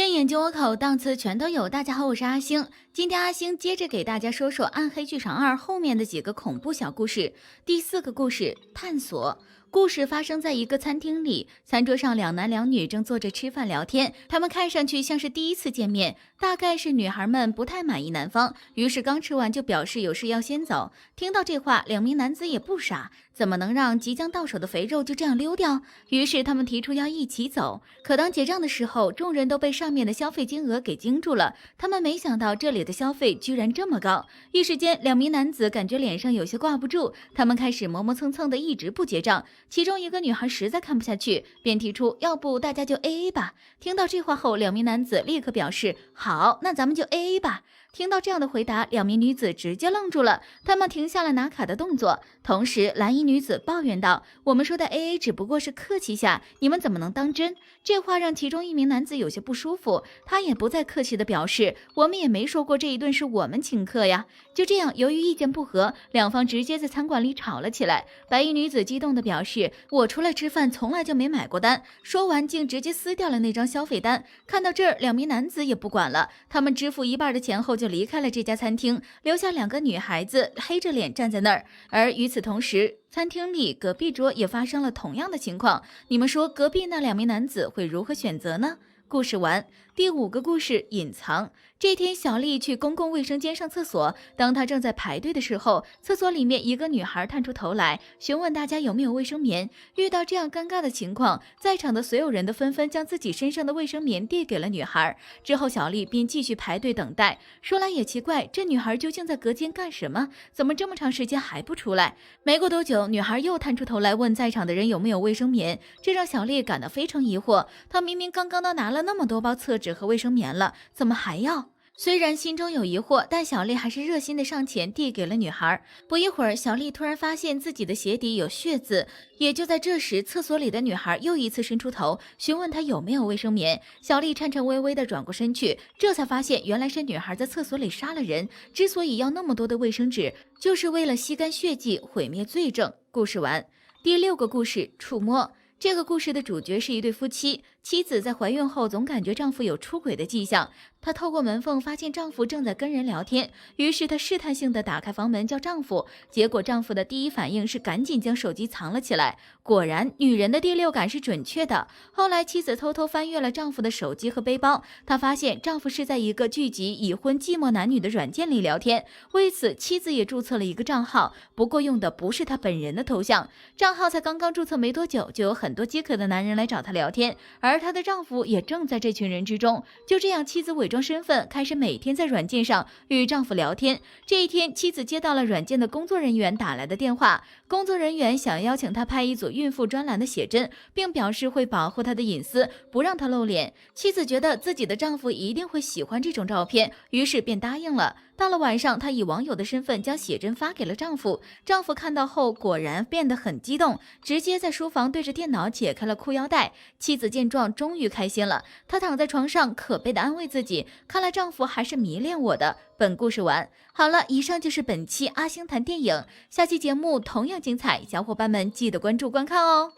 电影就我口，档次全都有。大家好，我是阿星。今天阿星接着给大家说说《暗黑剧场2》后面的几个恐怖小故事。第4个故事，探索。故事发生在一个餐厅里，餐桌上2男2女正坐着吃饭聊天，他们看上去像是第一次见面，大概是女孩们不太满意男方，于是刚吃完就表示有事要先走。听到这话，2名男子也不傻，怎么能让即将到手的肥肉就这样溜掉？于是他们提出要一起走。可当结账的时候，众人都被上面的消费金额给惊住了，他们没想到这里的消费居然这么高。一时间，2名男子感觉脸上有些挂不住，他们开始磨磨蹭蹭的一直不结账。其中一个女孩实在看不下去，便提出要不大家就 AA 吧。听到这话后，2名男子立刻表示好，那咱们就 AA 吧。听到这样的回答，2名女子直接愣住了，她们停下了拿卡的动作。同时，蓝衣女子抱怨道：“我们说的 AA 只不过是客气下，你们怎么能当真？”这话让其中一名男子有些不舒服，他也不再客气的表示：“我们也没说过这一顿是我们请客呀。”就这样，由于意见不合，两方直接在餐馆里吵了起来。白衣女子激动的表示：“我出来吃饭从来就没买过单。”说完，竟直接撕掉了那张消费单。看到这儿，2名男子也不管了，他们支付一半的钱后就离开了这家餐厅，留下2个女孩子黑着脸站在那儿。而与此同时，餐厅里隔壁桌也发生了同样的情况。你们说隔壁那2名男子会如何选择呢？故事完。第5个故事，隐藏。这天，小丽去公共卫生间上厕所，当她正在排队的时候，厕所里面一个女孩探出头来，询问大家有没有卫生棉。遇到这样尴尬的情况，在场的所有人都纷纷将自己身上的卫生棉递给了女孩。之后，小丽便继续排队等待。说来也奇怪，这女孩究竟在隔间干什么？怎么这么长时间还不出来？没过多久，女孩又探出头来问在场的人有没有卫生棉，这让小丽感到非常疑惑。她明明刚刚都拿了那么多包厕纸和卫生棉了，怎么还要？虽然心中有疑惑，但小丽还是热心的上前递给了女孩。不一会儿，小丽突然发现自己的鞋底有血渍。也就在这时，厕所里的女孩又一次伸出头，询问她有没有卫生棉。小丽颤颤巍巍地转过身去，这才发现原来是女孩在厕所里杀了人。之所以要那么多的卫生纸，就是为了吸干血迹，毁灭罪证。故事完。第6个故事，触摸。这个故事的主角是一对夫妻，妻子在怀孕后总感觉丈夫有出轨的迹象，她透过门缝发现丈夫正在跟人聊天，于是她试探性的打开房门叫丈夫，结果丈夫的第一反应是赶紧将手机藏了起来。果然，女人的第6感是准确的。后来妻子偷偷翻阅了丈夫的手机和背包，她发现丈夫是在一个聚集已婚寂寞男女的软件里聊天，为此妻子也注册了一个账号，不过用的不是她本人的头像。账号才刚刚注册没多久，就有很多饥渴的男人来找她聊天，而她的丈夫也正在这群人之中。就这样，妻子伪装身份，开始每天在软件上与丈夫聊天。这一天，妻子接到了软件的工作人员打来的电话，工作人员想邀请她拍一组孕妇专栏的写真，并表示会保护她的隐私，不让她露脸。妻子觉得自己的丈夫一定会喜欢这种照片，于是便答应了。到了晚上，她以网友的身份将写真发给了丈夫。丈夫看到后果然变得很激动，直接在书房对着电脑解开了裤腰带。妻子见状终于开心了，她躺在床上可悲地安慰自己，看来丈夫还是迷恋我的。本故事完。好了，以上就是本期阿星谈电影，下期节目同样精彩，小伙伴们记得关注观看哦。